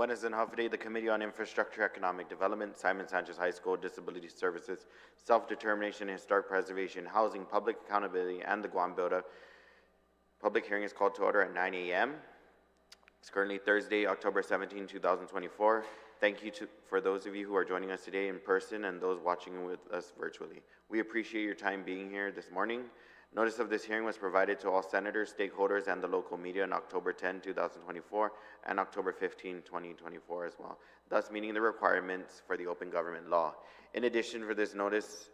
Buenas and Day, the Committee on Infrastructure, Economic Development, Simon Sanchez High School, Disability Services, Self-Determination, Historic Preservation, Housing, Public Accountability, and the Guam Builder. Public hearing is called to order at 9 a.m. It's currently Thursday, October 17, 2024. Thank you for those of you who are joining us today in person and those watching with us virtually. We appreciate your time being here this morning. Notice of this hearing was provided to all senators, stakeholders, and the local media on October 10, 2024, and October 15, 2024 as well, thus meeting the requirements for the open government law. In addition, for this notice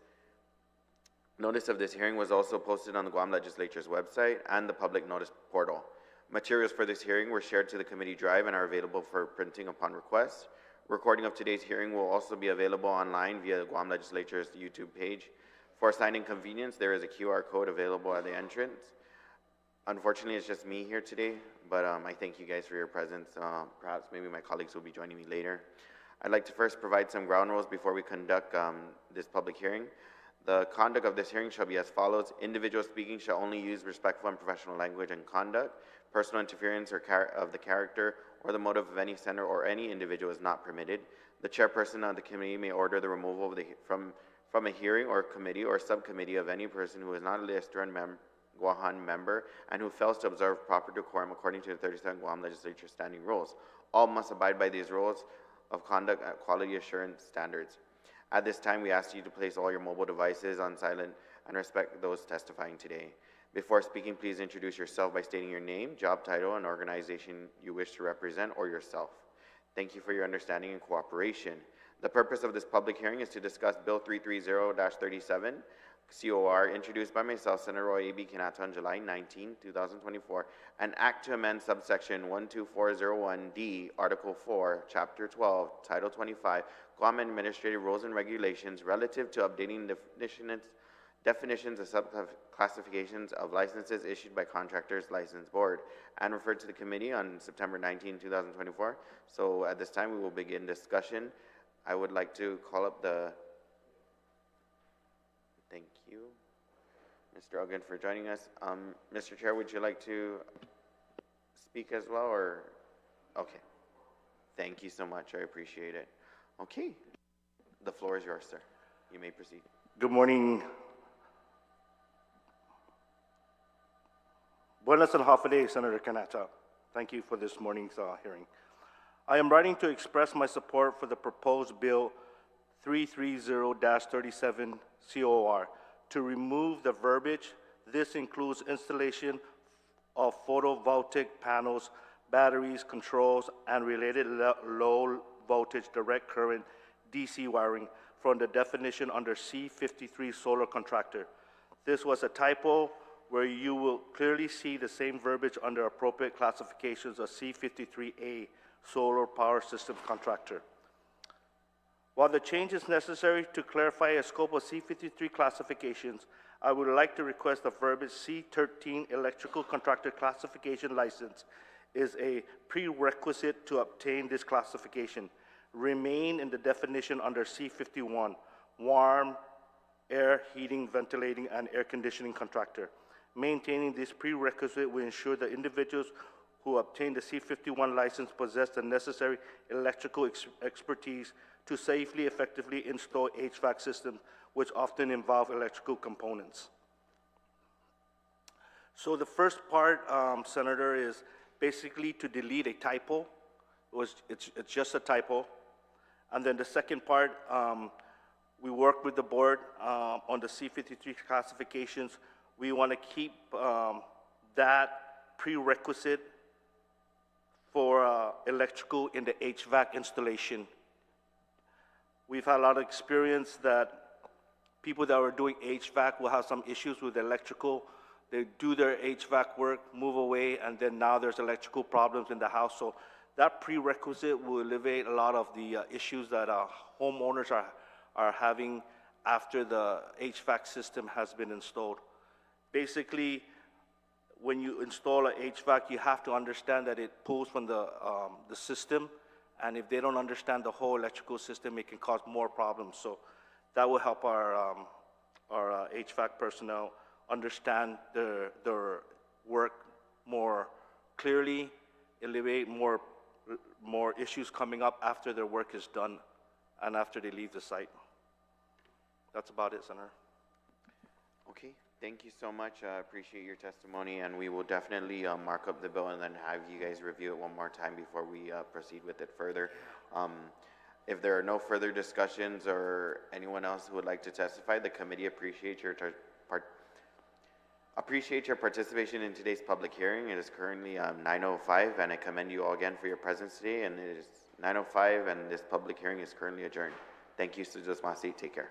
of this hearing was also posted on the Guam Legislature's website and the public notice portal. Materials for this hearing were shared to the committee drive and are available for printing upon request. Recording of today's hearing will also be available online via the Guam Legislature's YouTube page. For signing convenience, there is a QR code available at the entrance. Unfortunately, it's just me here today, but I thank you guys for your presence. Perhaps maybe my colleagues will be joining me later. I'd like to first provide some ground rules before we conduct this public hearing. The conduct of this hearing shall be as follows. Individuals speaking shall only use respectful and professional language and conduct. Personal interference of the character or the motive of any senator or any individual is not permitted. The chairperson of the committee may order the removal of from a hearing or committee or subcommittee of any person who is not a Lister Guahan member and who fails to observe proper decorum according to the 37 Guam Legislature standing rules. All must abide by these rules of conduct at quality assurance standards. At this time, we ask you to place all your mobile devices on silent and respect those testifying today. Before speaking, please introduce yourself by stating your name, job title, and organization you wish to represent, or yourself. Thank you for your understanding and cooperation. The purpose of this public hearing is to discuss Bill 330-37, COR, introduced by myself, Senator Roy A.B. Quinata, on July 19, 2024, an act to amend subsection 12401D, Article 4, Chapter 12, Title 25, Guam Administrative Rules and Regulations relative to updating definitions of subclassifications of licenses issued by Contractors License Board, and referred to the committee on September 19, 2024. So at this time, we will begin discussion. I would like to call up thank you, Mr. Ogden, for joining us. Mr. Chair, would you like to speak as well, or? Okay. Thank you so much. I appreciate it. Okay. The floor is yours, sir. You may proceed. Good morning. Buenas and Day, Senator Quinata. Thank you for this morning's hearing. I am writing to express my support for the proposed Bill 330-37 COR to remove the verbiage. This includes installation of photovoltaic panels, batteries, controls, and related low voltage direct current DC wiring from the definition under C53 solar contractor. This was a typo where you will clearly see the same verbiage under appropriate classifications of C53A solar power system contractor. While the change is necessary to clarify a scope of C53 classifications, I would like to request the verbiage C13 electrical contractor classification license is a prerequisite to obtain this classification. Remain in the definition under C51, warm, air, heating, ventilating, and air conditioning contractor. Maintaining this prerequisite will ensure that individuals who obtain the C51 license possess the necessary electrical expertise to safely, effectively install HVAC systems, which often involve electrical components. So the first part, Senator, is basically to delete a typo. It's just a typo. And then the second part, we worked with the board on the C53 classifications. We want to keep that prerequisite for electrical in the HVAC installation. We've had a lot of experience that people that are doing HVAC will have some issues with electrical. They do their HVAC work, move away, and then now there's electrical problems in the house. So that prerequisite will alleviate a lot of the issues that homeowners are having after the HVAC system has been installed. Basically, when you install a HVAC, you have to understand that it pulls from the system, and if they don't understand the whole electrical system, it can cause more problems. So that will help our HVAC personnel understand their work more clearly, alleviate more more issues coming up after their work is done and after they leave the site. That's about it, Senator. Okay, thank you so much. I appreciate your testimony, and we will definitely mark up the bill and then have you guys review it one more time before we proceed with it further. If there are no further discussions or anyone else who would like to testify, the committee appreciates your participation in today's public hearing. It is currently 9:05, and I commend you all again for your presence today. And it is 9:05, and this public hearing is currently adjourned. Thank you, Sujasmasi. Take care.